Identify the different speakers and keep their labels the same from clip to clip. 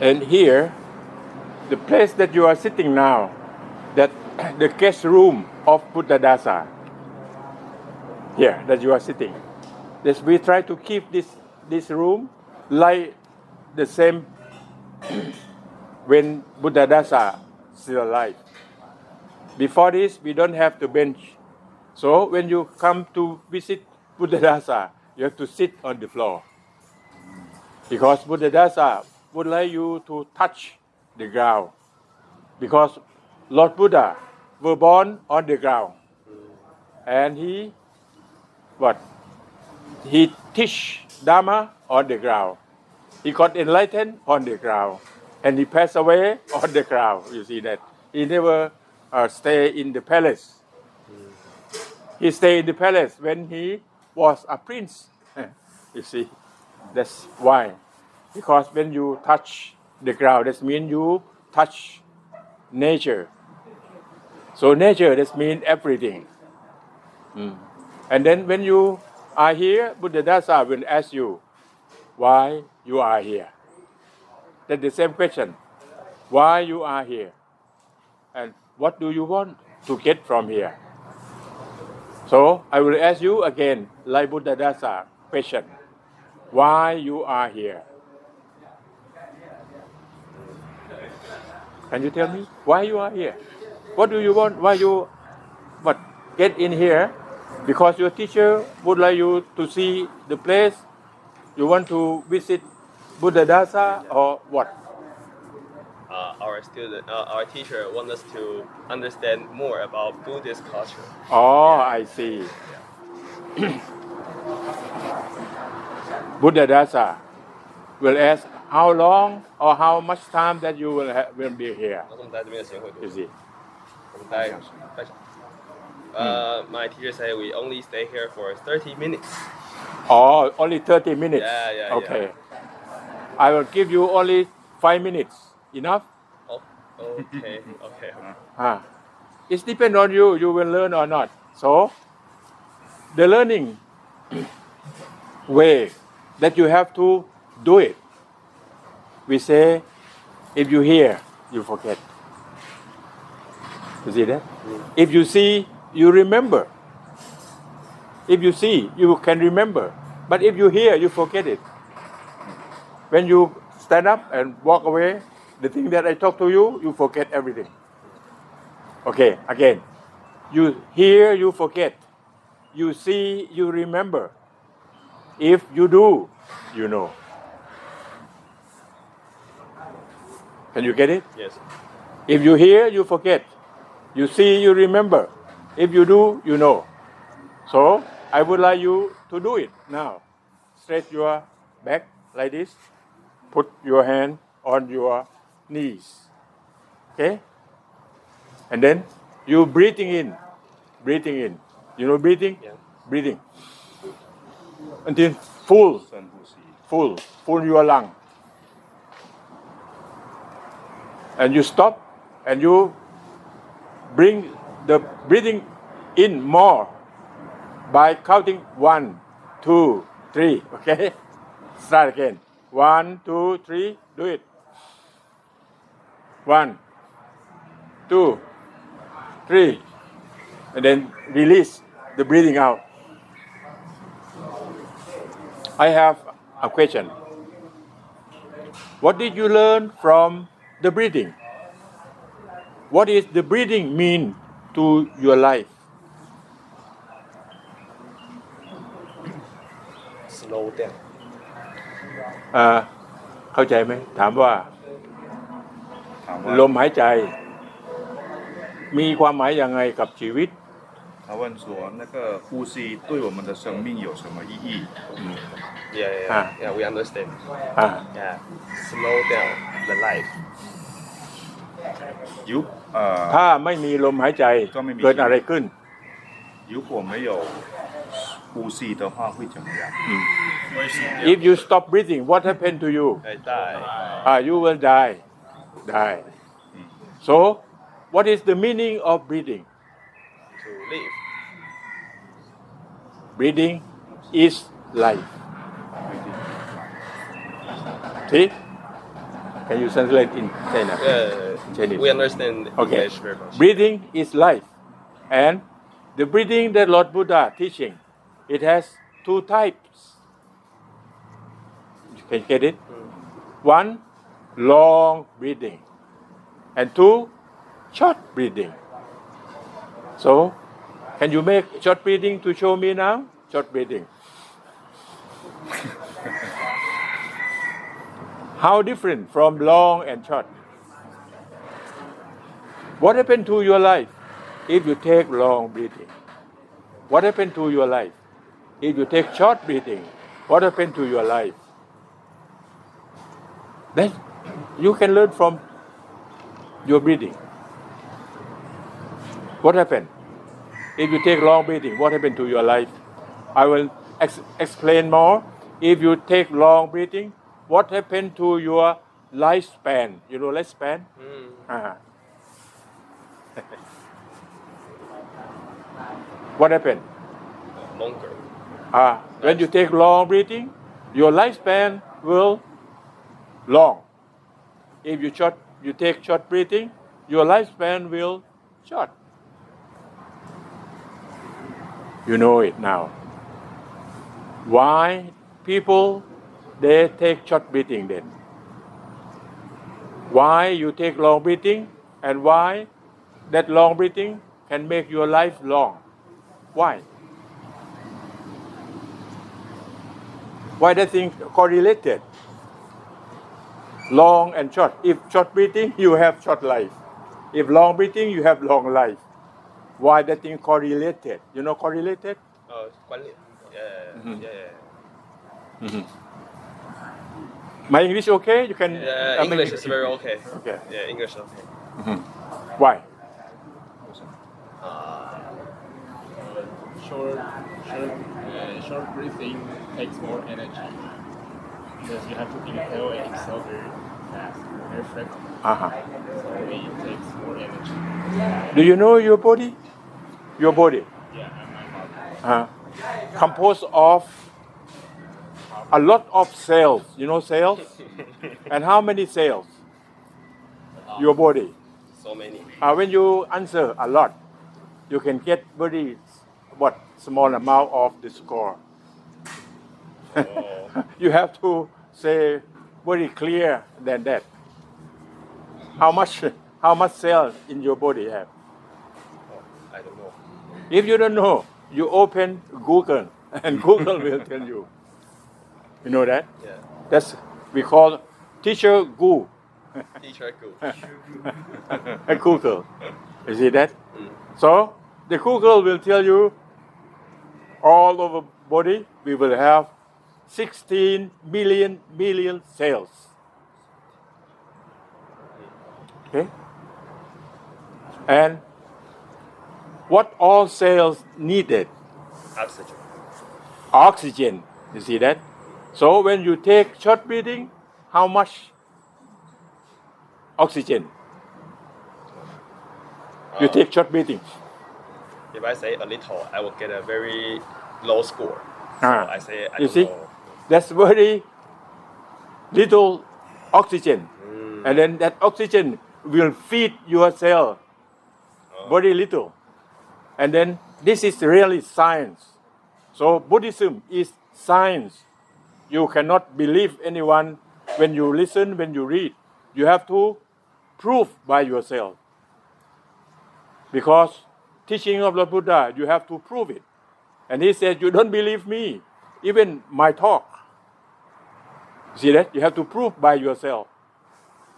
Speaker 1: And here, the place that you are sitting now, that the guest room of Buddha Dasa, here that you are sitting, this, we try to keep this room like the same when Buddha Dasa still alive. Before this, we don't have the bench. So when you come to visit Buddha Dasa, you have to sit on the floor. Because Buddha Dasa would like you to touch the ground. Because Lord Buddha were born on the ground. And he teach dhamma on the ground. He got enlightened on the ground. And he passed away on the ground. You see that. He never stay in the palace. He stayed in the palace when he was a prince. You see, that's why. Because when you touch the ground, that means you touch nature. So nature, that means everything. And then when you are here, Buddha Dasa will ask you why you are here. That's the same question. Why you are here? And what do you want to get from here? So I will ask you again, like Buddha Dasa question. Why you are here? Can you tell me why you are here? What do you want? Why you get in here? Because your teacher would like you to see the place. You want to visit Buddha Dasa or what?
Speaker 2: Our teacher wants us to understand more about Buddhist culture.
Speaker 1: Oh, I see. Buddha Dasa will ask how long or how much time that you will be here.
Speaker 2: 我们在这边的时间会多
Speaker 1: You
Speaker 2: 久？
Speaker 1: see.
Speaker 2: 我们待半小时。My teacher said we only stay here for 30 minutes.
Speaker 1: Oh, only 30 minutes.
Speaker 2: Yeah.
Speaker 1: Okay. I will give you only 5 minutes. Enough?
Speaker 2: Oh, okay.
Speaker 1: It depends on you. You will learn or not. So, the learning way that you have to do it. We say, if you hear, you forget. You see that? If you see, you remember. If you see, you can remember. But if you hear, you forget it. When you stand up and walk away, the thing that I talk to you, you forget everything. Okay, again. You hear, you forget. You see, you remember. If you do, you know. Can you get it?
Speaker 2: Yes.
Speaker 1: If you hear, you forget. You see, you remember. If you do, you know. So, I would like you to do it now. Stretch your back like this. Put your hand on your knees. Okay? And then, you breathing in. Breathing in. You know breathing?
Speaker 2: Yeah.
Speaker 1: Breathing. Until full your lung. And you stop and you bring the breathing in more by counting 1, 2, 3. Okay? Start again. 1, 2, 3. Do it. 1, 2, 3. And then release the breathing out. I have a question. What did you learn from the breathing? What is the breathing mean to your life?
Speaker 2: Slow down.
Speaker 1: เข้าใจไหมถามว่าลมหายใจมีความหมายยังไงกับชีวิต
Speaker 3: 他问说：“那个呼吸对我们的生命有什么意义？”
Speaker 2: Yeah, we understand. Yeah, slow down the life.
Speaker 1: ถ้าไม่มีลมหายใจเกิดอะไรขึ้น
Speaker 3: 如果没有呼吸的话会怎么样
Speaker 1: If you stop breathing, what happened to you?
Speaker 2: I die.
Speaker 1: You will die. So, what is the meaning of breathing?
Speaker 2: To live.
Speaker 1: Breathing is life. See? Can you translate in China? Chinese.
Speaker 2: We understand
Speaker 1: Okay.
Speaker 2: English very much.
Speaker 1: Breathing is life. And the breathing that Lord Buddha teaching, it has two types. You can get it? One, long breathing. And two, short breathing. So, can you make short breathing to show me now? Short breathing. How different from long and short? What happened to your life if you take long breathing? What happened to your life if you take short breathing? What happened to your life? Then you can learn from your breathing. What happened? If you take long breathing, what happened to your life? I will explain more. If you take long breathing, what happened to your lifespan? You know lifespan? What happened?
Speaker 2: Longer.
Speaker 1: When you take long breathing, your lifespan will long. If you take short breathing, your lifespan will short. You know it now. Why people they take short breathing then? Why you take long breathing and why that long breathing can make your life long? Why? Why that thing correlated? Long and short. If short breathing, you have short life. If long breathing, you have long life. Why that thing correlated? You know correlated?
Speaker 2: 关联. Yeah.
Speaker 1: My English okay? You can.
Speaker 2: English is very okay.
Speaker 1: Okay.
Speaker 2: Yeah, English is okay.
Speaker 1: Why?
Speaker 4: Short breathing takes more energy because you have to inhale and exhale very fast, very frequently. So it takes more energy.
Speaker 1: Do you know your body? Your body
Speaker 4: Yeah, and my body.
Speaker 1: composed of a lot of cells. You know cells? And how many cells? Your body.
Speaker 2: So many.
Speaker 1: When you answer a lot, you can get very small amount of the score. You have to say very clear than that. How much cell in your body have?
Speaker 2: I don't know.
Speaker 1: If you don't know, you open Google and Google will tell you. You know that?
Speaker 2: Yeah.
Speaker 1: That's we call teacher Goo.
Speaker 2: Teacher go.
Speaker 1: Google. You see that? So the Google will tell you all over body we will have 16 million cells. Okay? And what all cells needed?
Speaker 2: Oxygen.
Speaker 1: Oxygen. You see that? So when you take short breathing, how much oxygen? You take short breathing.
Speaker 2: If I say a little, I will get a very low score. So I say I
Speaker 1: You
Speaker 2: don't
Speaker 1: see?
Speaker 2: know.
Speaker 1: That's very little oxygen. And then that oxygen will feed your cell very little. And then this is really science. So Buddhism is science. You cannot believe anyone when you listen, when you read. You have to prove by yourself. Because teaching of the Buddha, you have to prove it. And he said, you don't believe me, even my talk. See that? You have to prove by yourself.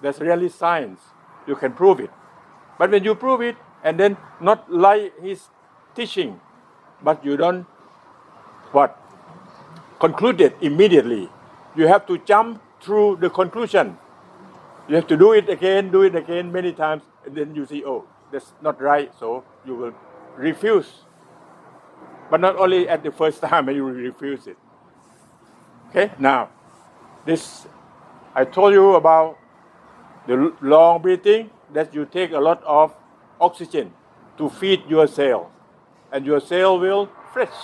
Speaker 1: That's really science. You can prove it. But when you prove it, and then not like his teaching, but you don't, conclude it immediately. You have to jump through the conclusion. You have to do it again many times, and then you see, oh, that's not right, so you will refuse. But not only at the first time, you will refuse it. Okay, now, this, I told you about the long breathing, that you take a lot of oxygen to feed your cell, and your cell will fresh.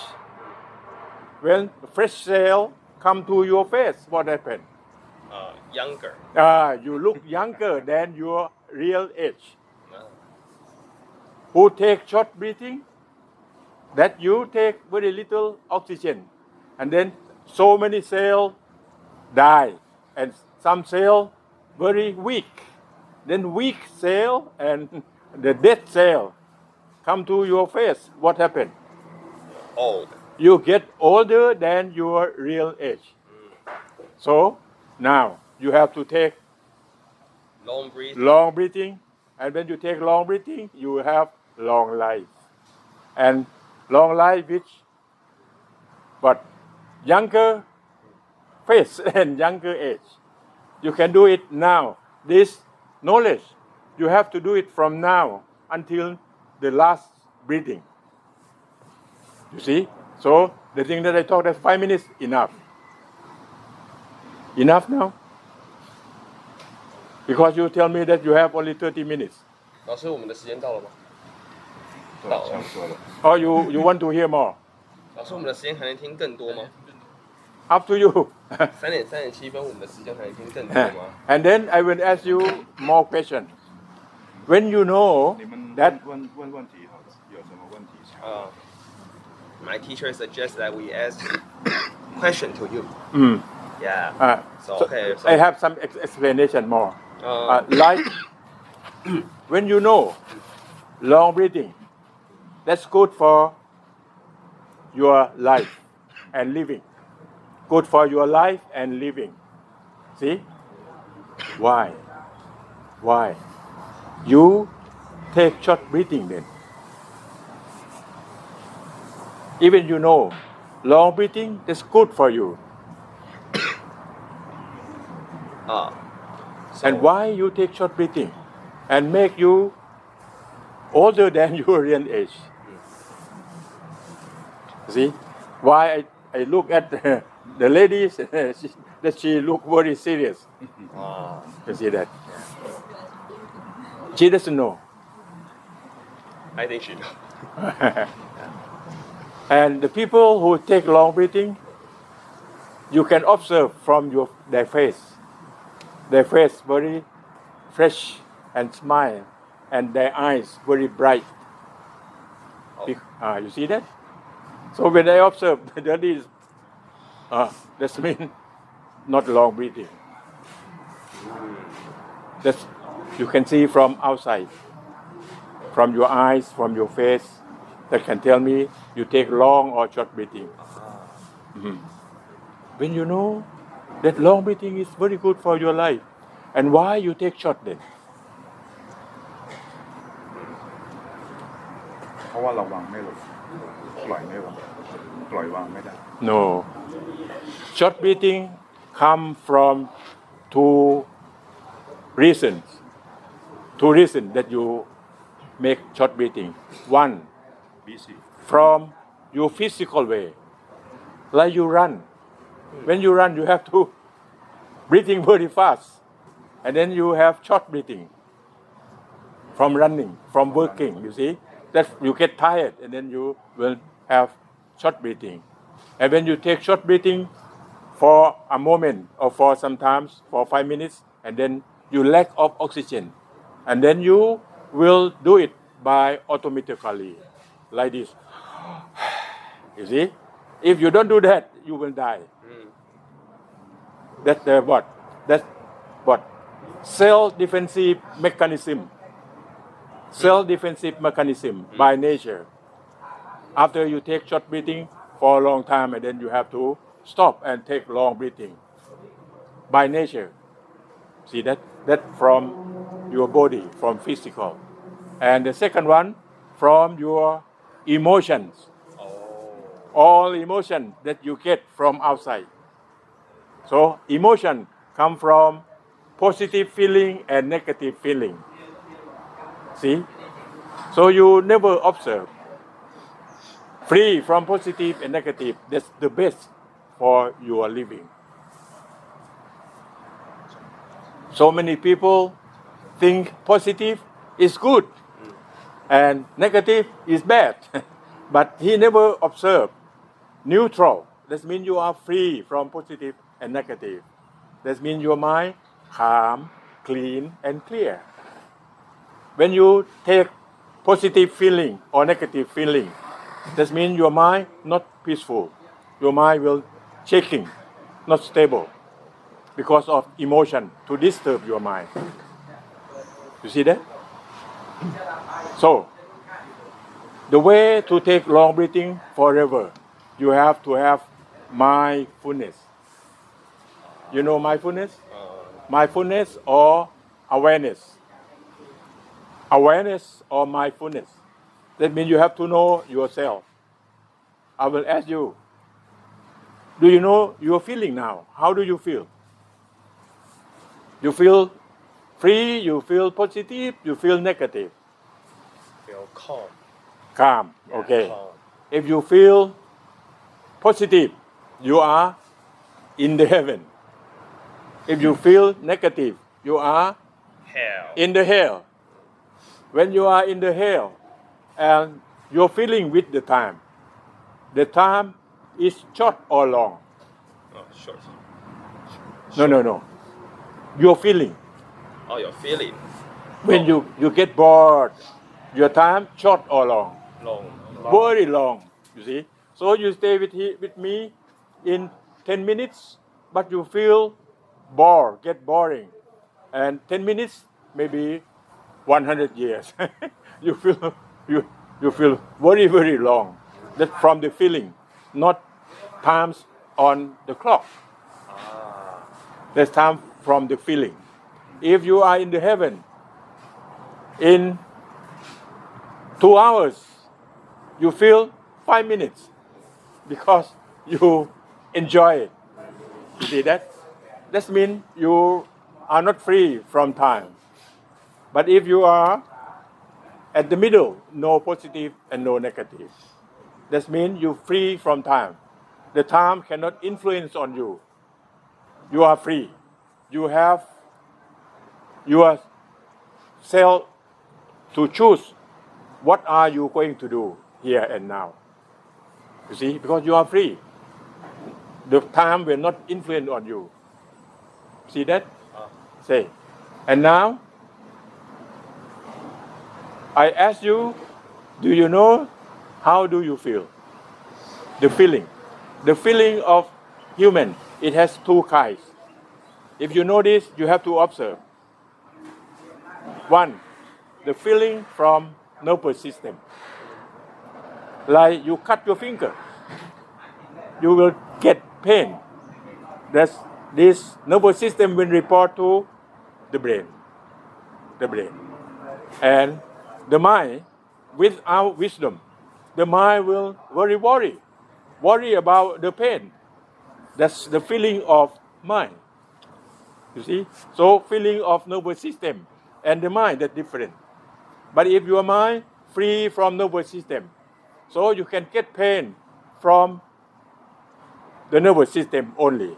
Speaker 1: When fresh cell come to your face, what happens?
Speaker 2: Younger.
Speaker 1: You look younger than your real age.
Speaker 2: Uh,
Speaker 1: Who take short breathing? That you take very little oxygen, and then so many cells die, and some cell very weak. Then weak cell and the dead cell come to your face. What happened?
Speaker 2: Old.
Speaker 1: You get older than your real age. So now you have to take
Speaker 2: Long breath.
Speaker 1: long breathing, and when you take long breathing, you will have long life. And long life which but younger face and younger age. You can do it now. This knowledge, you have to do it from now until the last breathing. You see? So the thing that I talked at 5 minutes, enough. Enough now? Because you tell me that you have only 30 minutes.
Speaker 2: 老师，我们的时间到了吗？
Speaker 3: 对，差不多了。
Speaker 1: Or you want to hear more?
Speaker 2: 老师，我们的时间还能听更多吗？
Speaker 1: Up to you.
Speaker 2: 3:37，我们的时间还能听更多吗？
Speaker 1: And then I will ask you more questions. When you know
Speaker 3: 你们
Speaker 1: that
Speaker 3: 问问题好，有什么问题想？
Speaker 2: My teacher suggests that we ask question to you. Yeah. So okay. So,
Speaker 1: I have some explanation more.
Speaker 2: uh,
Speaker 1: Like when you know long breathing, that's good for your life and living. Good for your life and living. See? Why? Why? You take short breathing then. Even you know long breathing is good for you.
Speaker 2: so,
Speaker 1: And why you take short breathing and make you older than your real age? See why I look at the ladies that she look very serious. You see that? She doesn't know.
Speaker 2: I think she knows.
Speaker 1: And the people who take long breathing, you can observe from their face. Their face very fresh and smile, and their eyes very bright. You see that? So when I observe, that is, that means not long breathing. That's you can see from outside, from your eyes, from your face, that can tell me you take long or short breathing. When you know that long breathing is very good for your life, and why you take short then?
Speaker 3: เพราะว่าเราวางไม่ลงปล่อยไม่วางปล่อยวางไม่ได้
Speaker 1: No. Short breathing come from two reasons. Two reasons that you make short breathing. One,
Speaker 3: busy
Speaker 1: from your physical way. Like you run. When you run, you have to breathing very fast. And then you have short breathing. From running, from working, you see. That you get tired and then you will have short breathing. And when you take short breathing for a moment or for sometimes for 5 minutes, and then you lack of oxygen, and then you will do it by automatically, like this. You see, if you don't do that, you will die. That's the what? That's what? Self-defensive mechanism. Self-defensive mechanism by nature. After you take short breathing for a long time, and then you have to stop and take long breathing. By nature. See that? That from your body, from physical. And the second one, from your emotions. All emotion that you get from outside. So emotion come from positive feeling and negative feeling. See? So you never observe. Free from positive and negative. That's the best for your living. So many people think positive is good and negative is bad. But he never observed neutral. That means you are free from positive and negative. That means your mind calm, clean, and clear. When you take positive feeling or negative feeling, that means your mind not peaceful. Your mind will shaking, not stable, because of emotion to disturb your mind. You see that? So, the way to take long breathing forever, you have to have mindfulness. You know mindfulness? Mindfulness or awareness. Awareness or mindfulness. That means you have to know yourself. I will ask you, do you know your feeling now? How do you feel? You feel free, you feel positive, you feel negative?
Speaker 2: Feel calm.
Speaker 1: Calm,
Speaker 2: Yeah,
Speaker 1: okay.
Speaker 2: calm.
Speaker 1: If you feel positive, you are in the heaven. If you feel negative, you are
Speaker 2: Hell.
Speaker 1: in the hell. When you are in the hell and you're feeling with the time is short or long?
Speaker 2: Oh, short.
Speaker 1: No. You're feeling.
Speaker 2: Oh, your feeling.
Speaker 1: When you get bored, your time short or long?
Speaker 2: Long.
Speaker 1: Very long, you see. So you stay with me in 10 minutes, but you feel bored, get boring. And 10 minutes, maybe 100 years. you feel you feel very, very long. That's from the feeling, not times on the clock. That's time from the feeling. If you are in the heaven, in 2 hours, you feel 5 minutes because you enjoy it. You see that? That means you are not free from time. But if you are at the middle, no positive and no negative, that means you're free from time. The time cannot influence on you. You are free. You have yourself to choose what are you going to do here and now. You see, because you are free. The time will not influence on you. See that? Say. And now, I ask you, do you know how do you feel? The feeling. The feeling of human, it has two kinds. If you know this, you have to observe. One, the feeling from nervous system. Like you cut your finger, you will get pain. This nervous system will report to the brain. And the mind, without wisdom, the mind will worry about the pain. That's the feeling of mind. You see? So feeling of nervous system and the mind, that's different. But if your mind free from nervous system, so you can get pain from the nervous system only.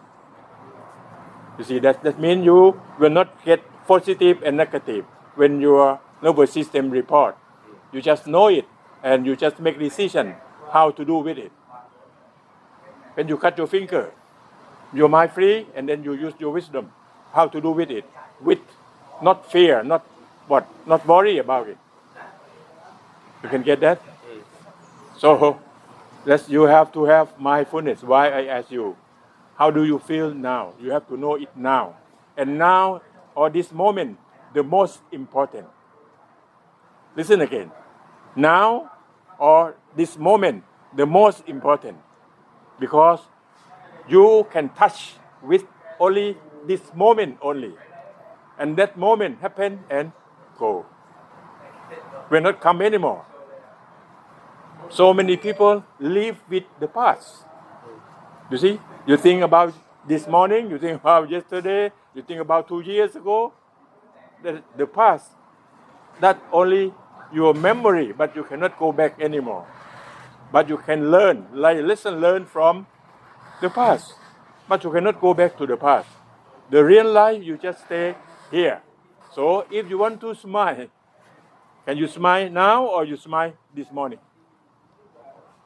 Speaker 1: You see, that means you will not get positive and negative when your nervous system report. You just know it and you just make decision how to do with it. When you cut your finger, your mind free and then you use your wisdom how to do with it, with not fear, not worry about it. You can get that? So you have to have mindfulness. Why I ask you, how do you feel now? You have to know it now. And now, or this moment, the most important. Listen again. Now, or this moment, the most important. Because you can touch with only this moment only. And that moment happen and go. Will not come anymore. So many people live with the past. You see, you think about this morning, you think about yesterday, you think about 2 years ago. The past, that only your memory, but you cannot go back anymore. But you can learn, learn from the past. But you cannot go back to the past. The real life, you just stay here. So if you want to smile, can you smile now or you smile this morning?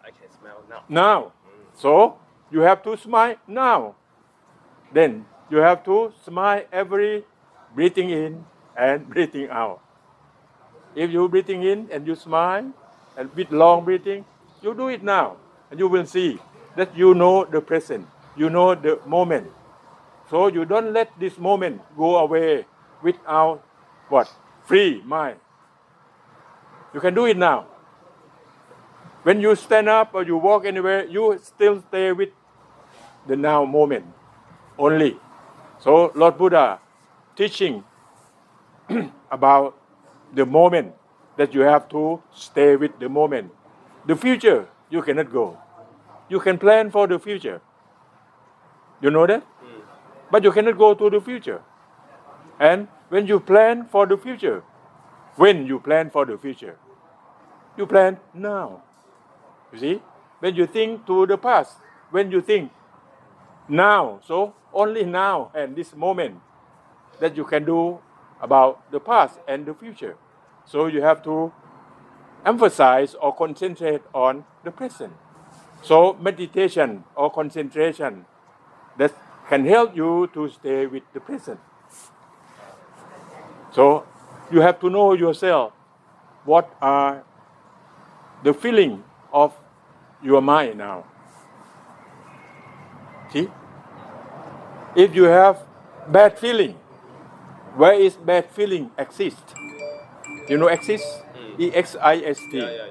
Speaker 2: I can smell now.
Speaker 1: Now. So you have to smile now. Then You have to smile every breathing in and breathing out. If you're breathing in and you smile and with long breathing, you do it now. And you will see that you know the present. You know the moment. So you don't let this moment go away without what? Free mind. You can do it now. When you stand up or you walk anywhere, you still stay with the now moment only. So Lord Buddha teaching about the moment that you have to stay with the moment. The future, you cannot go. You can plan for the future. You know that? But you cannot go to the future. And when you plan for the future, you plan now. You see? When you think to the past, when you think now, so only now and this moment that you can do about the past and the future. So you have to emphasize or concentrate on the present. So meditation or concentration that can help you to stay with the present. So you have to know yourself what are the feeling of your mind now. See? If you have bad feeling, where is bad feeling exist? You know exist? E-X-I-S-T.
Speaker 2: Yeah.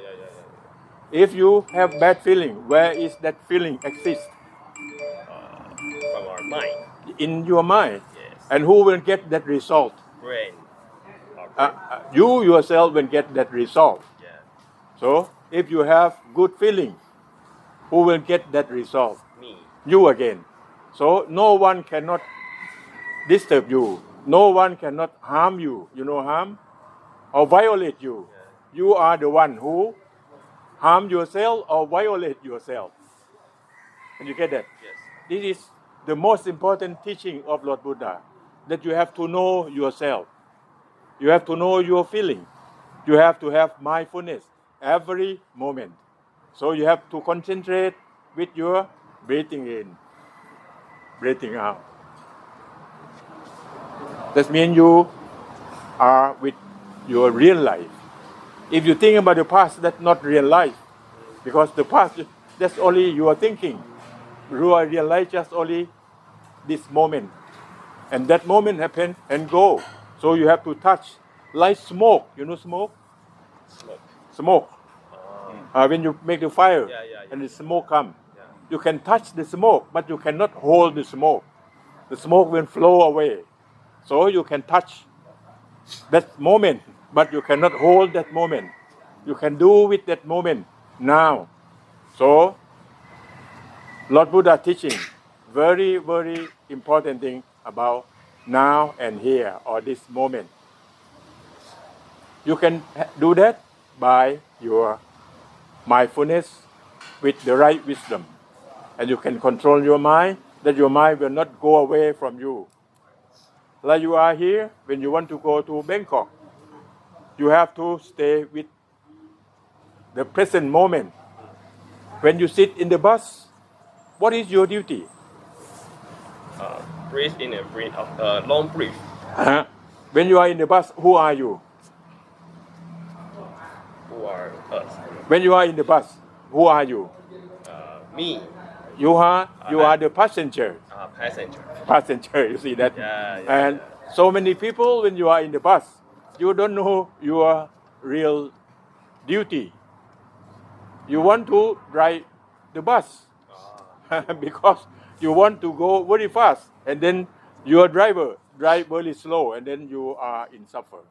Speaker 1: If you have bad feeling, where is that feeling exist?
Speaker 2: From our mind.
Speaker 1: In your mind.
Speaker 2: Yes.
Speaker 1: And who will get that result?
Speaker 2: Brain. Our brain.
Speaker 1: You yourself will get that result.
Speaker 2: Yeah.
Speaker 1: So if you have good feeling, who will get that result?
Speaker 2: Me.
Speaker 1: You again. So no one cannot disturb you. No one cannot harm you. You know harm? Or violate you.
Speaker 2: Yeah.
Speaker 1: You are the one who harm yourself or violate yourself. Can you get that?
Speaker 2: Yes.
Speaker 1: This is the most important teaching of Lord Buddha, that you have to know yourself. You have to know your feeling. You have to have mindfulness every moment. So you have to concentrate with your breathing in, breathing out. That means you are with your real life. If you think about the past, that's not real life. Because the past, that's only your thinking. Real life just only this moment. And that moment happen and go. So you have to touch. Like smoke. You know smoke? Smoke. When you make the fire and the smoke come.
Speaker 2: Yeah.
Speaker 1: You can touch the smoke, but you cannot hold the smoke. The smoke will flow away. So you can touch that moment, but you cannot hold that moment. You can do with that moment now. So, Lord Buddha teaching very, very important thing about now and here or this moment. You can do that by your mindfulness with the right wisdom. And you can control your mind, that your mind will not go away from you. Like you are here, when you want to go to Bangkok, you have to stay with the present moment. When you sit in the bus, what is your duty?
Speaker 2: Breathe in and breathe out. Long breath.
Speaker 1: When you are in the bus, who are you?
Speaker 2: Who are us?
Speaker 1: When you are in the bus, who are you?
Speaker 2: Me.
Speaker 1: You are the passenger.
Speaker 2: Passenger.
Speaker 1: Passenger, you see that?
Speaker 2: Yeah.
Speaker 1: And so many people, when you are in the bus, you don't know your real duty. You want to drive the bus because you want to go very fast, and then your driver drive very slow, and then you are in suffer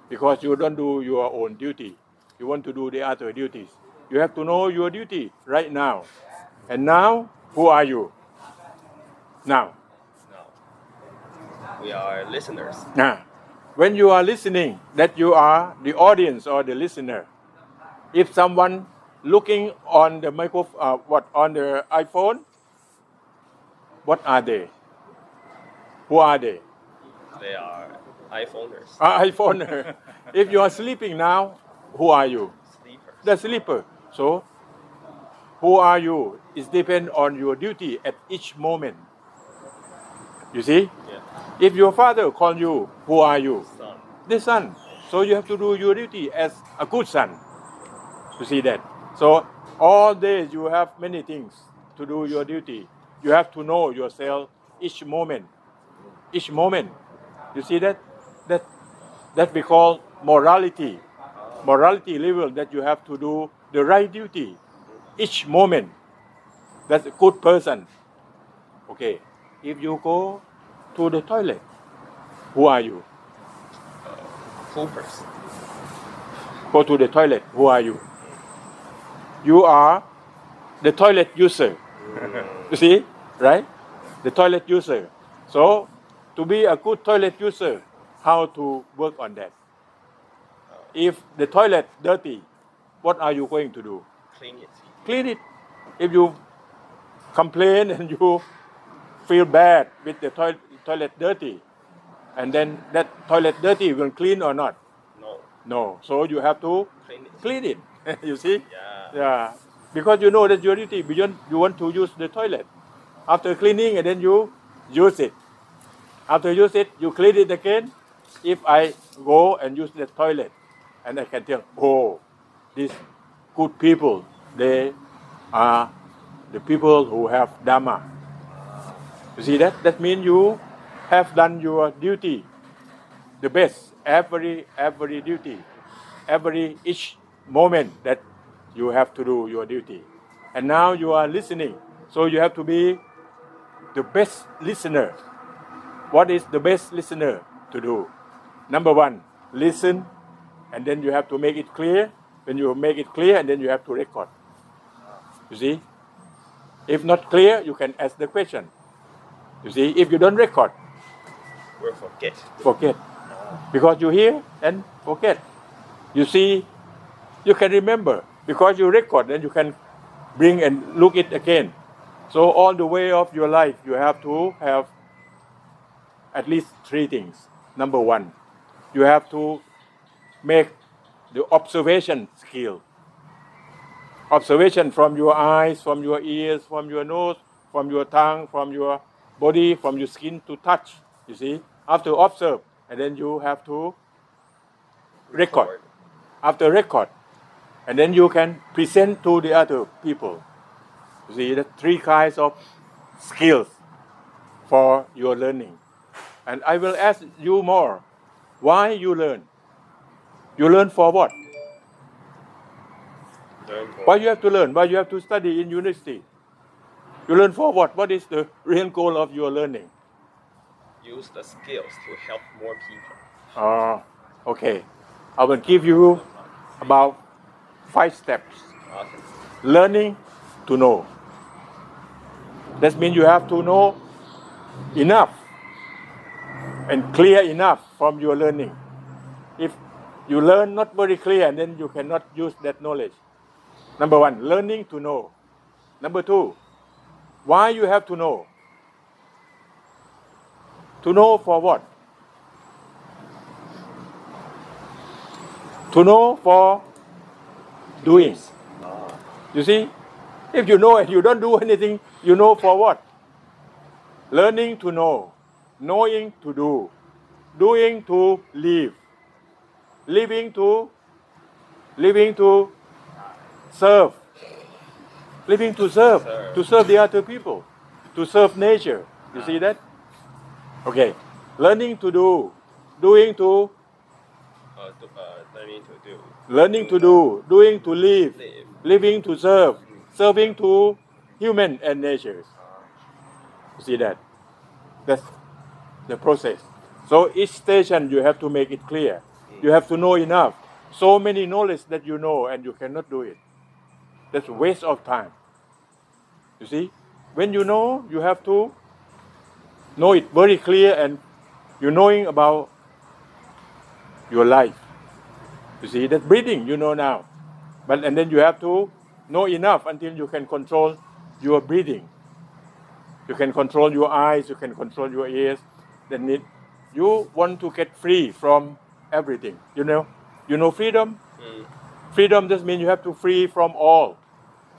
Speaker 1: because you don't do your own duty. You want to do the other duties. You have to know your duty right now. And now, who are you? Now.
Speaker 2: We are listeners.
Speaker 1: When you are listening, that you are the audience or the listener. If someone looking on the microphone, on the iPhone, what are they? Who are they?
Speaker 2: They are iPhoners.
Speaker 1: iPhoner. If you are sleeping now, who are you?
Speaker 2: Sleepers.
Speaker 1: The sleeper. So, who are you? It depends on your duty at each moment. You see?
Speaker 2: Yeah.
Speaker 1: If your father calls you, who are you?
Speaker 2: Son.
Speaker 1: The son. So you have to do your duty as a good son. You see that? So all days you have many things to do your duty. You have to know yourself each moment. Each moment. You see that? That we call morality. Morality level that you have to do the right duty each moment. That's a good person. Okay. If you go to the toilet, who are you?
Speaker 2: Cool person.
Speaker 1: Go to the toilet, who are you? You are the toilet user. You see? Right? The toilet user. So, to be a good toilet user, how to work on that? If the toilet dirty, what are you going to do?
Speaker 2: Clean it.
Speaker 1: Clean it. If you complain and you feel bad with the toilet dirty, and then that toilet dirty will clean or not?
Speaker 2: No.
Speaker 1: No. So you have to clean it. You see?
Speaker 2: Yeah.
Speaker 1: Yeah. Because you know that your duty, beyond you want to use the toilet. After cleaning, and then you use it. After use it, you clean it again. If I go and use the toilet, and I can tell, oh, these good people, they are the people who have dhamma. You see that? That means you have done your duty, the best, every duty, each moment that you have to do your duty. And now you are listening, so you have to be the best listener. What is the best listener to do? Number one, listen, and then you have to make it clear. When you make it clear, and then you have to record. You see? If not clear, you can ask the question. You see? If you don't record,
Speaker 2: We'll forget.
Speaker 1: forget. Because you hear and forget. You see, you can remember. Because you record, then you can bring and look it again. So all the way of your life, you have to have at least three things. Number one, you have to make the observation skill. Observation from your eyes, from your ears, from your nose, from your tongue, from your body, from your skin to touch. You see, after observe, and then you have to record. After record, and then you can present to the other people. You see, the three kinds of skills for your learning. And I will ask you more. Why you learn? You learn for what? Why you have to learn? Why you have to study in university? You learn for what? What is the real goal of your learning?
Speaker 2: Use the skills to help more people.
Speaker 1: Okay. I will give you about 5 steps.
Speaker 2: Okay.
Speaker 1: Learning to know. That means you have to know enough and clear enough from your learning. If you learn not very clear, then you cannot use that knowledge. Number one, learning to know. Number two, why you have to know? To know for what? To know for doing. You see, if you know and you don't do anything, you know for what? Learning to know, knowing to do, doing to live, living to serve, to serve the other people, to serve nature. You see that? Okay, learning to do, doing to, learning to do, doing to live, living to serve, serving to human and nature. You see that? That's the process. So each station you have to make it clear. You have to know enough. So many knowledge that you know and you cannot do it. That's a waste of time. You see? When you know, you have to know it very clear, and you're knowing about your life. You see, that breathing you know now. And then you have to know enough until you can control your breathing. You can control your eyes, you can control your ears. Then you want to get free from everything. You know freedom? Freedom just means you have to free from all.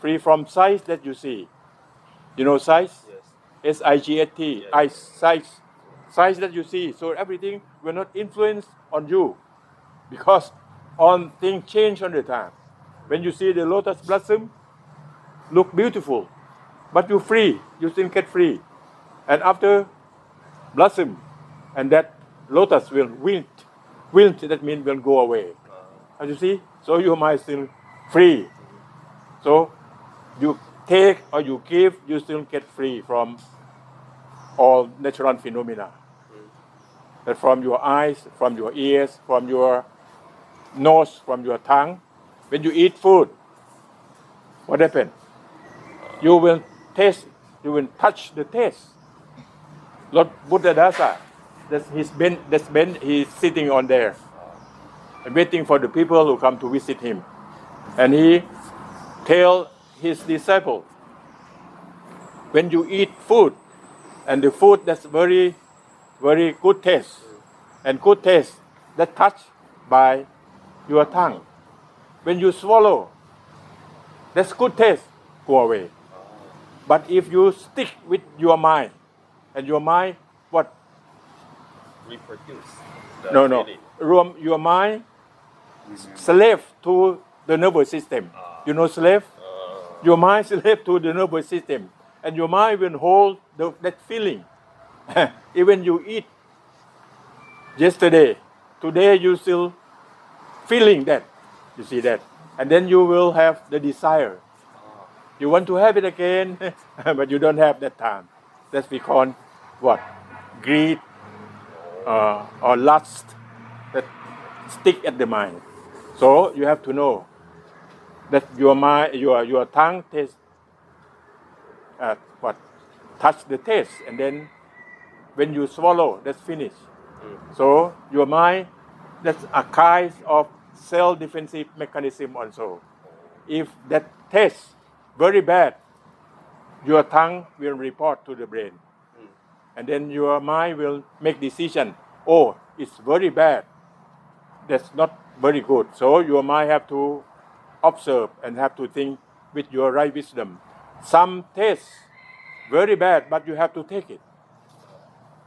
Speaker 1: Free from sight that you see. You know sight?
Speaker 2: Yes.
Speaker 1: SIGHT.
Speaker 2: Yes.
Speaker 1: Sight. size that you see. So everything will not influence on you, because all things change on the time. When you see the lotus blossom, look beautiful, but you're free. You still get free, and after blossom, and that lotus will wilt. Wilt, that means will go away. As you see, so your mind is still free. So you take or you give, you still get free from all natural phenomena. That from your eyes, from your ears, from your nose, from your tongue. When you eat food, what happens? You will taste, you will touch the taste. Lord Buddha Dasa, that's Ben, he's sitting on there and waiting for the people who come to visit him. And he tell his disciple, when you eat food, and the food that's very, very good taste, and good taste that touched by your tongue. When you swallow, that's good taste go away. But if you stick with your mind, and your mind, what?
Speaker 2: Reproduce.
Speaker 1: No. Your mind slave to the nervous system. You know slave? Your mind slave to the nervous system. And your mind will hold that feeling. Even you eat yesterday, today you still feeling that. You see that? And then you will have the desire. You want to have it again, but you don't have that time. That's we call what? Greed or lust that stick at the mind. So you have to know that your mind, your tongue tastes touch the taste, and then when you swallow, that's finished. So your mind, that's a kind of self-defensive mechanism also. If that taste very bad, your tongue will report to the brain, and then your mind will make decision. Oh, it's very bad. That's not very good. So your mind have to observe and have to think with your right wisdom. Some taste very bad, but you have to take it.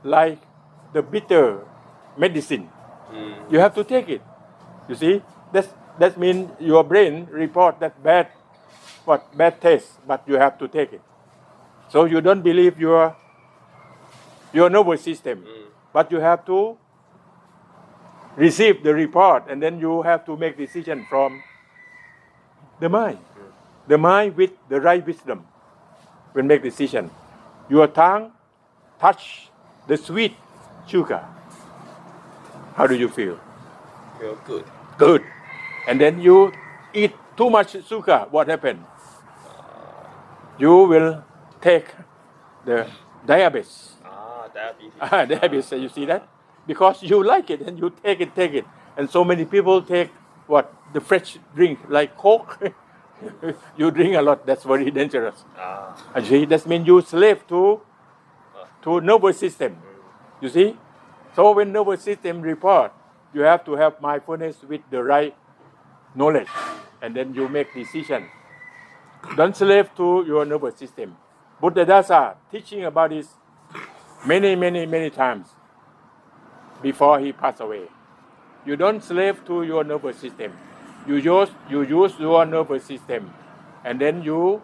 Speaker 1: Like the bitter medicine, you have to take it. You see, that means your brain report that bad taste, but you have to take it. So you don't believe your nervous system, but you have to receive the report, and then you have to make decision from the mind. The mind with the right wisdom will make decision. Your tongue touch the sweet sugar. How do you feel?
Speaker 2: Feel good.
Speaker 1: Good. And then you eat too much sugar. What happened? You will take the diabetes.
Speaker 2: Diabetes.
Speaker 1: Diabetes. You see that? Because you like it and you take it. And so many people take the fresh drink like Coke. You drink a lot. That's very dangerous. You see, that means you slave to nervous system. You see, so when nervous system report, you have to have mindfulness with the right knowledge, and then you make decision. Don't slave to your nervous system. Buddha Dasa teaching about this many times before he passed away. You don't slave to your nervous system. You use your nervous system, and then you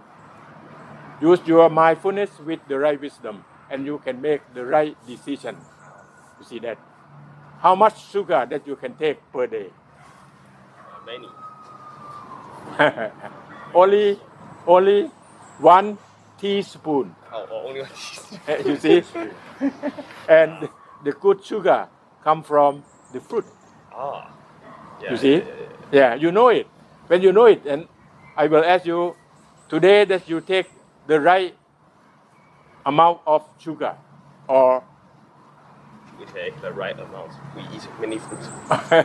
Speaker 1: use your mindfulness with the right wisdom, and you can make the right decision. You see that? How much sugar that you can take per day?
Speaker 2: Many.
Speaker 1: Only 1 teaspoon.
Speaker 2: Only 1 teaspoon.
Speaker 1: You see? And the good sugar come from the fruit.
Speaker 2: Yeah,
Speaker 1: you see?
Speaker 2: Yeah.
Speaker 1: You know it. When you know it, and I will ask you today that you take the right amount of sugar, or
Speaker 2: We take the right amount. We eat many fruits.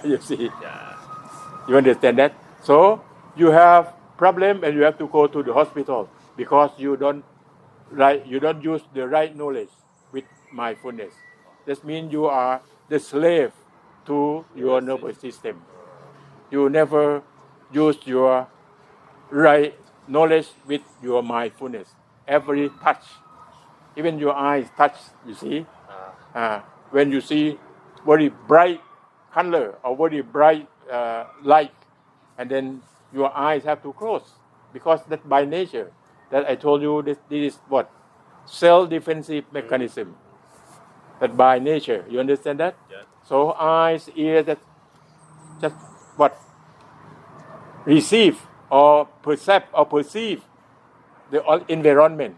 Speaker 1: you see?
Speaker 2: Yeah.
Speaker 1: You understand that? So you have problem and you have to go to the hospital because you don't use the right knowledge with mindfulness. That means you are the slave to your nervous system. You never use your right knowledge with your mindfulness. Every touch, even your eyes touch, you see, when you see very bright color or very bright light, and then your eyes have to close because that by nature. That I told you this is what self-defensive mechanism. That by nature, you understand that?
Speaker 2: Yeah.
Speaker 1: So eyes, ears, that just what receive or perceive the environment,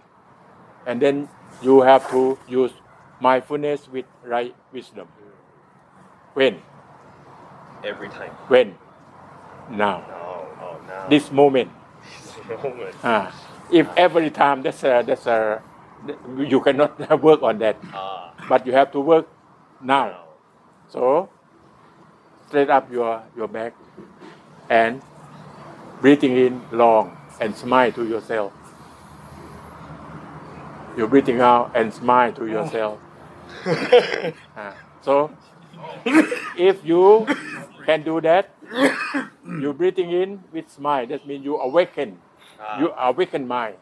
Speaker 1: and then you have to use mindfulness with right wisdom. When?
Speaker 2: Every time.
Speaker 1: When? Now.
Speaker 2: Oh, now.
Speaker 1: This moment.
Speaker 2: This moment.
Speaker 1: If every time, you cannot work on that. But you have to work now. So straight up your back and breathing in long and smile to yourself. You're breathing out and smile to yourself. So if you can do that, you're breathing in with smile. That means you awaken. You awaken mind.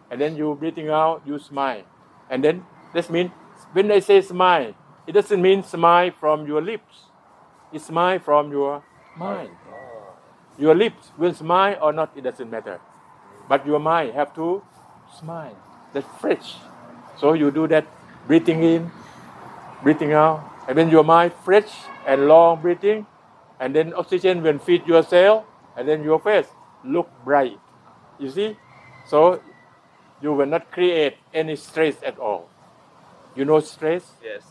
Speaker 1: And then you breathing out, you smile. And then that means when I say smile, it doesn't mean smile from your lips. It's smile from your mind. Your lips will smile or not, it doesn't matter. But your mind have to smile. That's fresh. So you do that, breathing in, breathing out. And when your mind fresh and long breathing, and then oxygen will feed your cell, and then your face look bright. You see? So you will not create any stress at all. You know stress?
Speaker 2: Yes.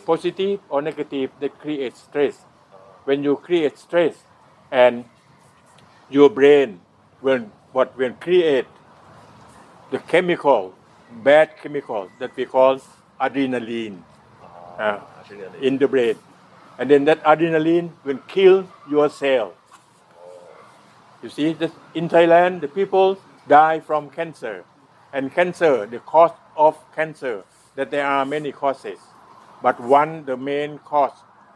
Speaker 1: Positive or negative, that creates stress. When you create stress, and your brain will create the chemical, bad chemical that we call adrenaline in the brain. And then that adrenaline will kill your cell. You see, in Thailand, the people die from cancer. And cancer, the cause of cancer, that there are many causes. But the main cause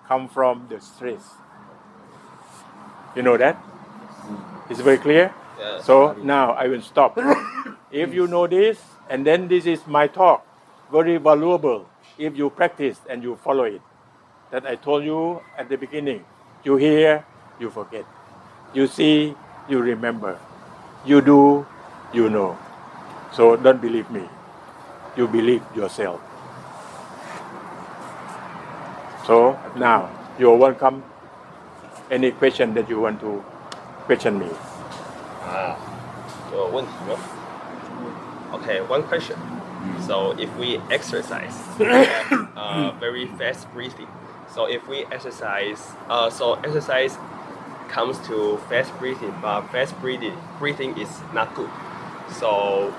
Speaker 1: comes from the stress. You know that? It's very clear?
Speaker 2: Yeah.
Speaker 1: So now I will stop. If you know this, and then this is my talk, very valuable if you practice and you follow it. That I told you at the beginning. You hear, you forget. You see, you remember. You do, you know. So don't believe me. You believe yourself. So now you're welcome. Any question that you want to question me?
Speaker 2: Okay, one question. So if we exercise, very fast breathing. So if we exercise, exercise comes to fast breathing, but fast breathing is not good. So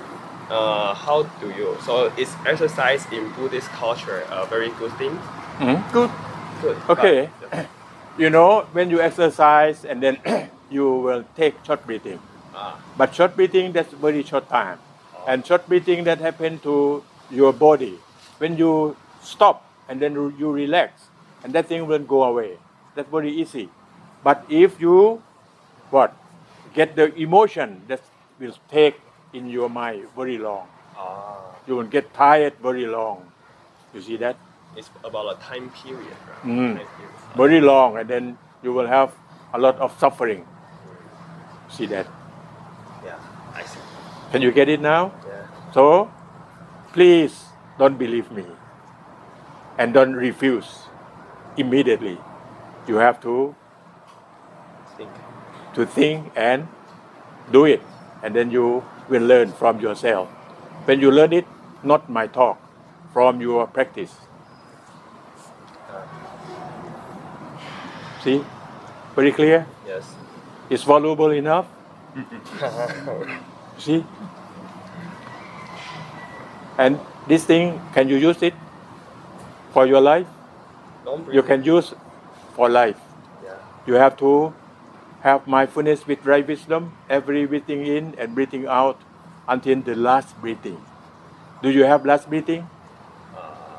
Speaker 2: how do you? So is exercise in Buddhist culture a very good thing?
Speaker 1: Good.
Speaker 2: Good.
Speaker 1: Okay. You know, when you exercise and then you will take short breathing. But short breathing, that's very short time. And short breathing that happen to your body. When you stop and then you relax, and that thing will go away. That's very easy. But if you get the emotion that will take in your mind very long. You will get tired very long. You see that?
Speaker 2: It's about a time period, right?
Speaker 1: Time
Speaker 2: period.
Speaker 1: Very long, and then you will have a lot of suffering. See that?
Speaker 2: Yeah, I see.
Speaker 1: Can you get it now?
Speaker 2: Yeah.
Speaker 1: So, please don't believe me, and don't refuse immediately. You have to think and do it, and then you will learn from yourself. When you learn it, not my talk, from your practice. See? Very clear?
Speaker 2: Yes.
Speaker 1: It's valuable enough? See? And this thing, can you use it for your life? You can use for life.
Speaker 2: Yeah.
Speaker 1: You have to have mindfulness with right wisdom, every breathing in and breathing out until the last breathing. Do you have last breathing?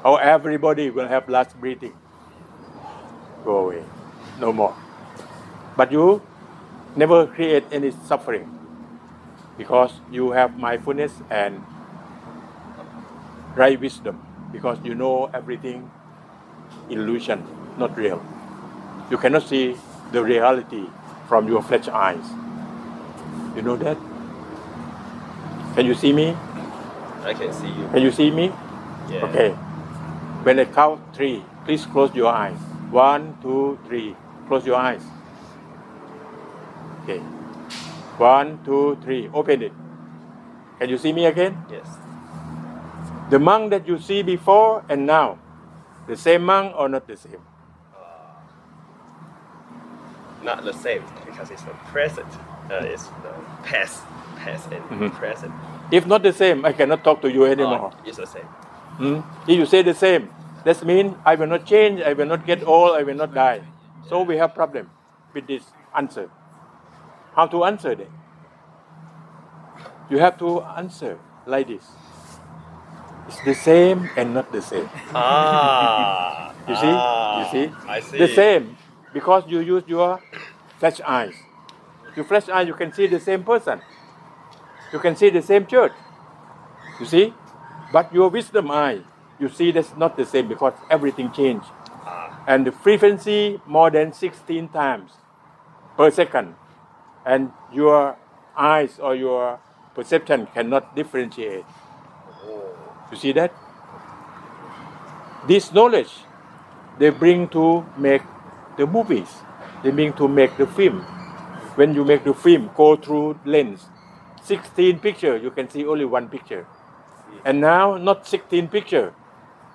Speaker 1: Or everybody will have last breathing? Go away. No more. But you never create any suffering because you have mindfulness and right wisdom, because you know everything illusion, not real. You cannot see the reality from your flesh eyes. You know that? Can you see me?
Speaker 2: I can see you.
Speaker 1: Can you see me?
Speaker 2: Yeah.
Speaker 1: Okay. When I count 3, please close your eyes. 1, 2, 3. Close your eyes. Okay. 1, 2, 3. Open it. Can you see me again?
Speaker 2: Yes.
Speaker 1: The monk that you see before and now, the same monk or not the same?
Speaker 2: Not the same because it's the present. It's the past and present.
Speaker 1: If not the same, I cannot talk to you anymore.
Speaker 2: It's the same.
Speaker 1: If you say the same, that means I will not change, I will not get old, I will not die. So we have problem with this answer. How to answer that? You have to answer like this. It's the same and not the same. You see? You see?
Speaker 2: I see.
Speaker 1: The same because you use your flesh eyes. Your flesh eye, you can see the same person. You can see the same church. You see? But your wisdom eye, you see that's not the same because everything changed. And the frequency more than 16 times per second. And your eyes or your perception cannot differentiate. You see that? This knowledge, they bring to make the movies. They bring to make the film. When you make the film, go through lens. 16 pictures, you can see only one picture. And now, not 16 pictures,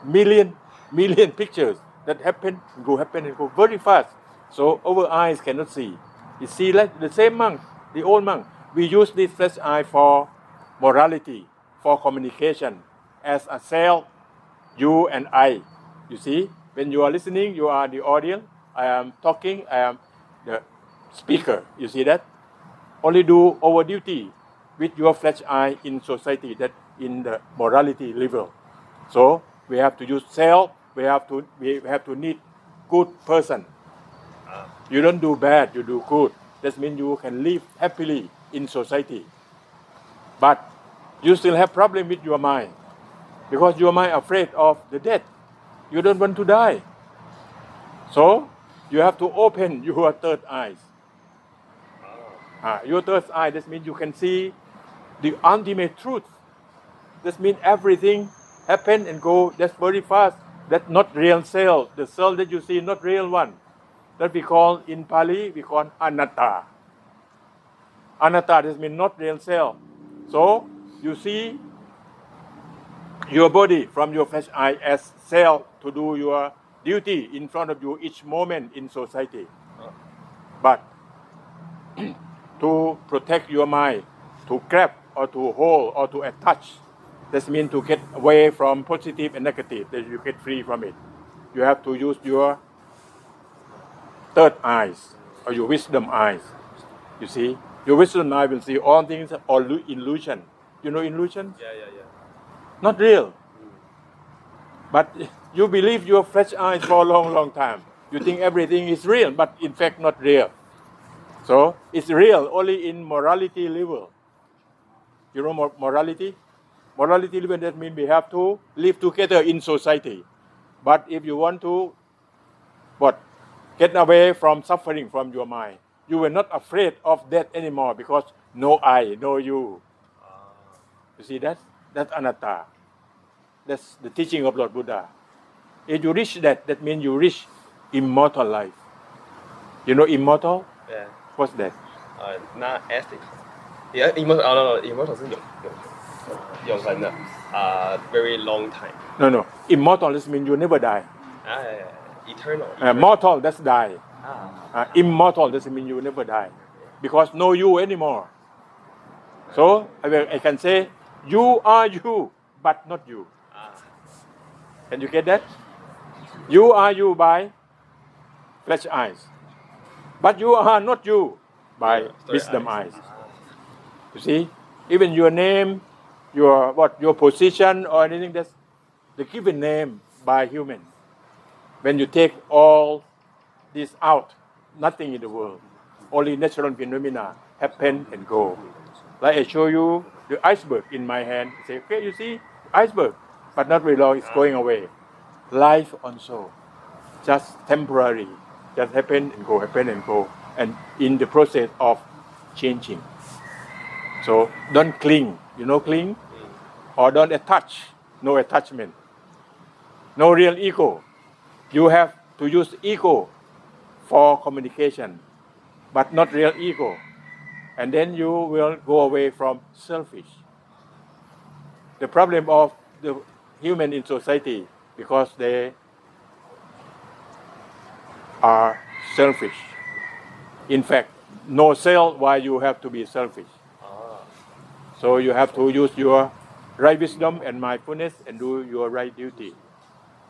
Speaker 1: million pictures that happen and go very fast. So our eyes cannot see. You see, like the same monk, the old monk, we use this flesh eye for morality, for communication, as a cell, you and I. You see, when you are listening, you are the audience. I am talking, I am the speaker. You see that? Only do our duty with your flesh eye in society, that in the morality level. So we have to use self. We have to need good person. You don't do bad, you do good. That means you can live happily in society. But you still have problem with your mind because your mind afraid of the death. You don't want to die. So you have to open your third eyes. Your third eye, that means you can see the ultimate truth. That means everything happen and go, that's very fast. That's not real cell. The cell that you see, not real one. That we call, in Pali, we call anatta. Anatta, that means not real cell. So you see your body from your flesh eye as cell to do your duty in front of you each moment in society. But to protect your mind, to grab or to hold or to attach, that means to get away from positive and negative, that you get free from it. You have to use your third eyes or your wisdom eyes. You see, your wisdom eye will see all things or illusion. You know illusion?
Speaker 2: Yeah.
Speaker 1: Not real. But you believe your flesh eyes for a long time. You think everything is real, but in fact not real. So it's real only in morality level. You know morality? Morality level, that means we have to live together in society. But if you want to get away from suffering from your mind, you were not afraid of death anymore because no I, no you. You see that? That's anatta. That's the teaching of Lord Buddha. If you reach that, that means you reach immortal life. You know immortal?
Speaker 2: Yeah.
Speaker 1: What's that?
Speaker 2: Not ethic. Yeah, immortal. Immortal 是永恒的very long time.
Speaker 1: No. Immortal, that means you never die.
Speaker 2: Eternal.
Speaker 1: Mortal, that's die. Immortal, that means you never die. Because no you anymore. So I can say, you are you, but not you. Can you get that? You are you by flesh eyes. But you are not you by wisdom eyes. You see? Even your name, your position or anything, that's the given name by human. When you take all this out, nothing in the world, only natural phenomena happen and go. Like I show you the iceberg in my hand. Say, okay, you see, iceberg, but not very long, it's going away. Life also. just temporary, just happen and go, and in the process of changing. So don't cling, cling, or don't attach, no attachment, no real ego. You have to use ego for communication, but not real ego. And then you will go away from selfish. The problem of the human in society, because they are selfish. In fact, no self, why you have to be selfish. So you have to use your right wisdom and mindfulness and do your right duty.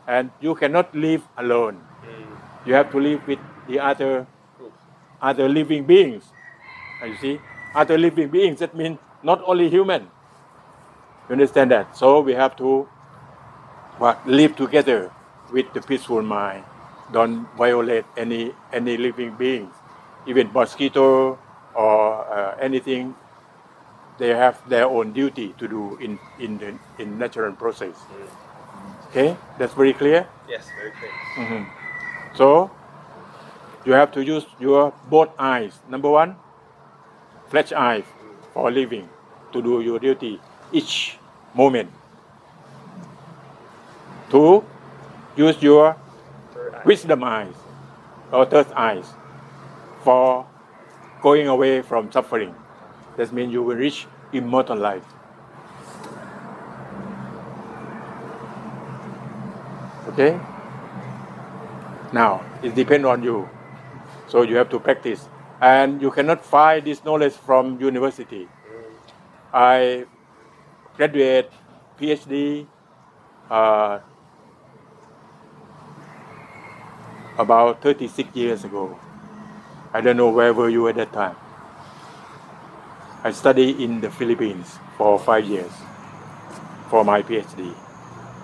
Speaker 1: And you cannot live alone. You have to live with the other living beings. You see, other living beings, that means not only human. You understand that? So we have to live together with the peaceful mind. Don't violate any living beings, even mosquito or anything. They have their own duty to do in natural process. Okay, that's very clear.
Speaker 2: Yes, very clear.
Speaker 1: Mm-hmm. So you have to use your both eyes. Number one, flesh eye for living, to do your duty each moment. Two, use your wisdom eyes or third eyes for going away from suffering. That means you will reach immortal life. Okay? Now, it depends on you. So you have to practice. And you cannot find this knowledge from university. I graduated PhD about 36 years ago. I don't know where were you at that time. I studied in the Philippines for 5 years for my PhD.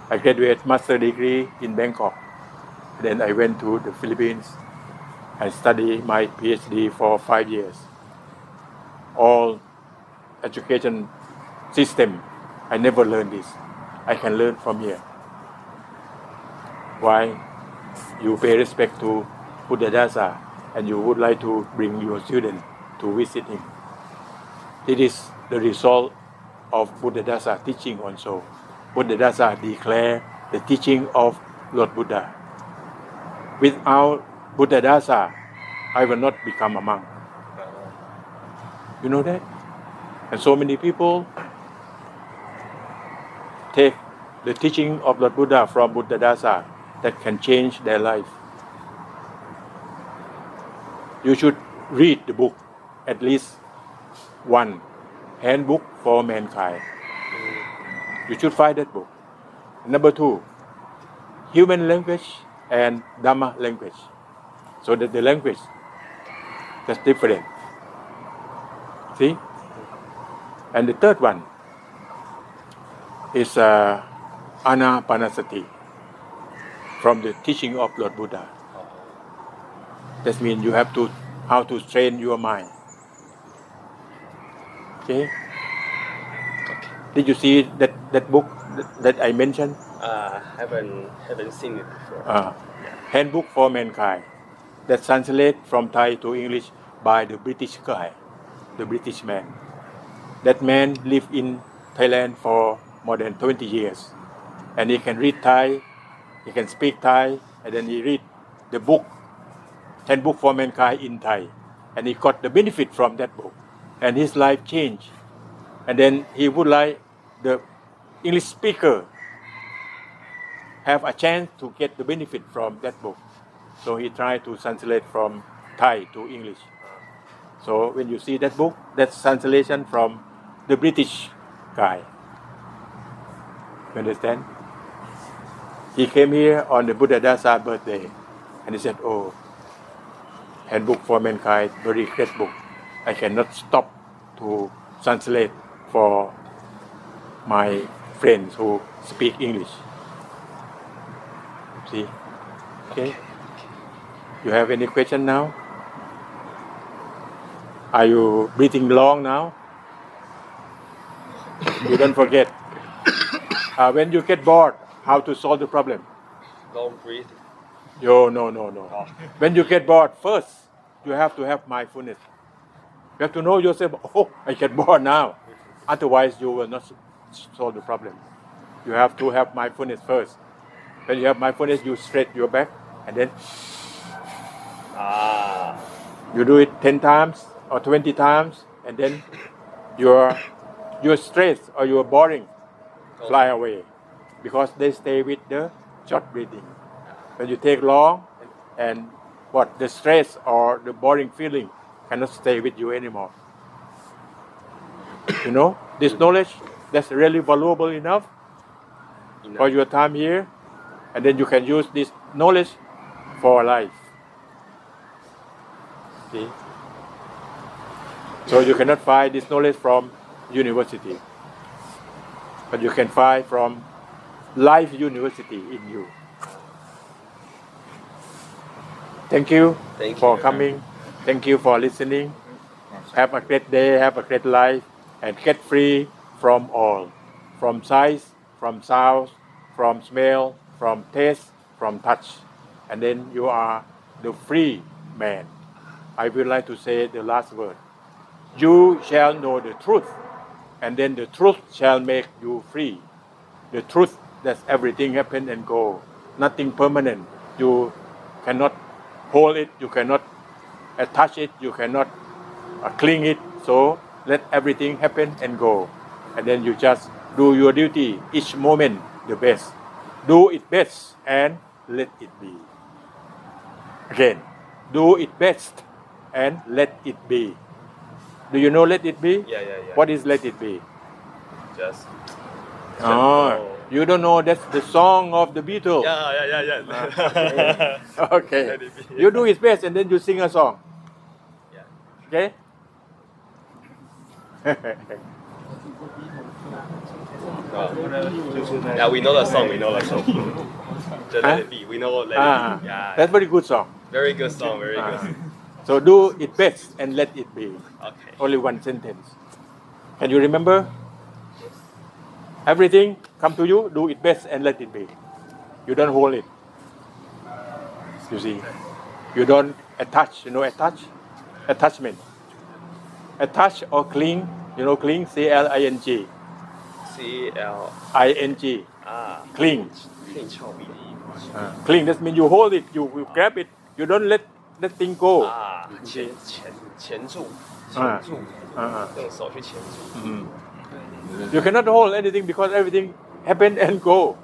Speaker 1: I graduated master degree in Bangkok. Then I went to the Philippines. I studied my PhD for 5 years. All education system, I never learned this. I can learn from here. Why? You pay respect to Buddhadasa and you would like to bring your student to visit him. It is the result of Buddhadasa teaching also. Buddhadasa declare the teaching of Lord Buddha. Without Buddhadasa, I will not become a monk. You know that? And so many people take the teaching of Lord Buddha from Buddhadasa that can change their life. You should read the book, at least one, Handbook for Mankind. You should find that book. Number two, human language and dhamma language. So that the language that's different. See? And the third one is anapanasati, from the teaching of Lord Buddha. That means you have to how to train your mind. Okay? Did you see that book that I mentioned?
Speaker 2: Haven't seen it before.
Speaker 1: Handbook for Mankind. That's translated from Thai to English by the British guy, the British man. That man lived in Thailand for more than 20 years. And he can read Thai, he can speak Thai, and then he read the book, Handbook for Mankind in Thai. And he got the benefit from that book. And his life changed. And then he would like the English speaker have a chance to get the benefit from that book. So he tried to translate from Thai to English. So when you see that book, that's translation from the British guy. You understand? He came here on the Buddhadasa birthday, and he said, "Oh, Handbook for Mankind, very great book. I cannot stop to translate for my friends who speak English." See? Okay? You have any question now? Are you breathing long now? You don't forget. When you get bored, how to solve the problem?
Speaker 2: Long breathing.
Speaker 1: No. When you get bored, first you have to have mindfulness. You have to know yourself. Oh, I get bored now. Otherwise, you will not solve the problem. You have to have mindfulness first. When you have mindfulness, you straight your back, and then you do it 10 times or 20 times, and then your stress or your boring fly away, because they stay with the short breathing. When you take long, and the stress or the boring feeling cannot stay with you anymore. This knowledge that's really valuable enough for your time here, and then you can use this knowledge for life. See? So you cannot find this knowledge from university, but you can find from life university in you. Thank you for coming. Thank you for listening. Have a great day, have a great life, and get free from all. From sight, from sound, from smell, from taste, from touch. And then you are the free man. I would like to say the last word. You shall know the truth, and then the truth shall make you free. The truth that everything happen and go. Nothing permanent. You cannot hold it, you cannot attach it, you cannot cling it. So let everything happen and go. And then you just do your duty each moment the best. Do it best and let it be. Again, do it best and let it be. Do you know let it be?
Speaker 2: Yeah.
Speaker 1: What is let it be?
Speaker 2: Just.
Speaker 1: You don't know that's the song of the Beatles.
Speaker 2: Yeah.
Speaker 1: Okay.
Speaker 2: Let it be.
Speaker 1: You do it best and then you sing a song.
Speaker 2: Yeah.
Speaker 1: Okay?
Speaker 2: Yeah, we know the song. Just let it be. We know let it be. Yeah.
Speaker 1: That's very good song.
Speaker 2: Very good song. Very good.
Speaker 1: So do it best and let it be.
Speaker 2: Okay.
Speaker 1: Only one sentence. Can you remember? Everything come to you, do it best and let it be. You don't hold it. You see. You don't attach. You know attachment. Attach or cling. You know cling, C-L-I-N-G.
Speaker 2: C-L-I-N-G.
Speaker 1: Cling. Cling, that means you hold it, you grab it, you don't let that thing go.
Speaker 2: 钳住，用手去钳住。
Speaker 1: You cannot hold anything because everything happen and go.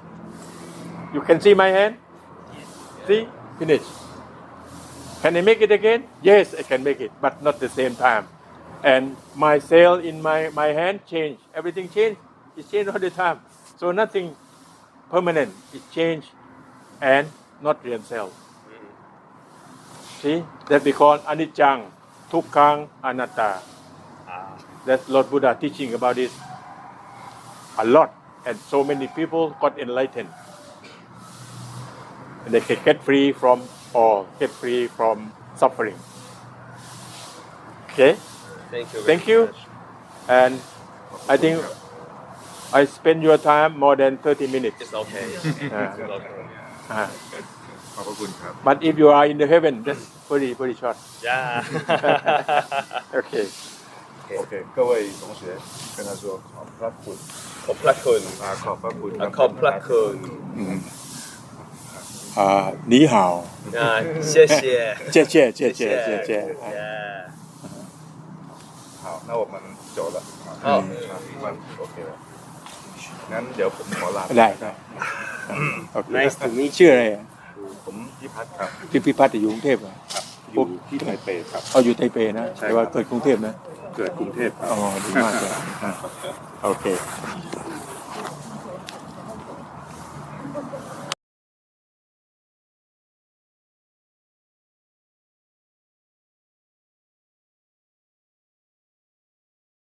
Speaker 1: You can see my hand? See? Finish. Can I make it again? Yes, I can make it, but not the same time. And my cell in my hand change. Everything change. It change all the time. So nothing permanent. It change and not real cell. See? That we call anicca, dukkha, anatta. That's Lord Buddha teaching about this a lot. And so many people got enlightened. And they can get free from all, get free from suffering. Okay?
Speaker 2: Thank you.
Speaker 1: And I think I spend your time more than 30 minutes.
Speaker 2: It's okay.
Speaker 1: But if you are in the heaven, that's very short.
Speaker 2: Yeah.
Speaker 1: Okay.
Speaker 3: OK，各位同学跟他说ขอบพระคุณ
Speaker 2: ขอบพระคุณ
Speaker 3: ขอบพระคุณ
Speaker 2: ขอบพระคุณ
Speaker 1: 你好。
Speaker 2: 谢谢。
Speaker 3: 好，那我们走了。
Speaker 2: 好，
Speaker 3: มันโอเคแล้วงั้นเดี๋ยวผมขอลา
Speaker 1: ได้
Speaker 2: Nice to meet
Speaker 1: ชื่ออะไรอ่ะ
Speaker 3: ผมพิพัฒน์ครับ
Speaker 1: พี่พิพัฒน์อยู่กรุงเทพเหรอ
Speaker 3: ครับอยู่ที่ไทเปครับ
Speaker 1: อยู่ไทเปนะ
Speaker 3: ใช่
Speaker 1: แต่ว่า
Speaker 3: ครับ
Speaker 1: เกิดกรุงเทพนะ
Speaker 3: เกิดกรุงเทพครับ
Speaker 1: อ๋อดีมากเลยโอเค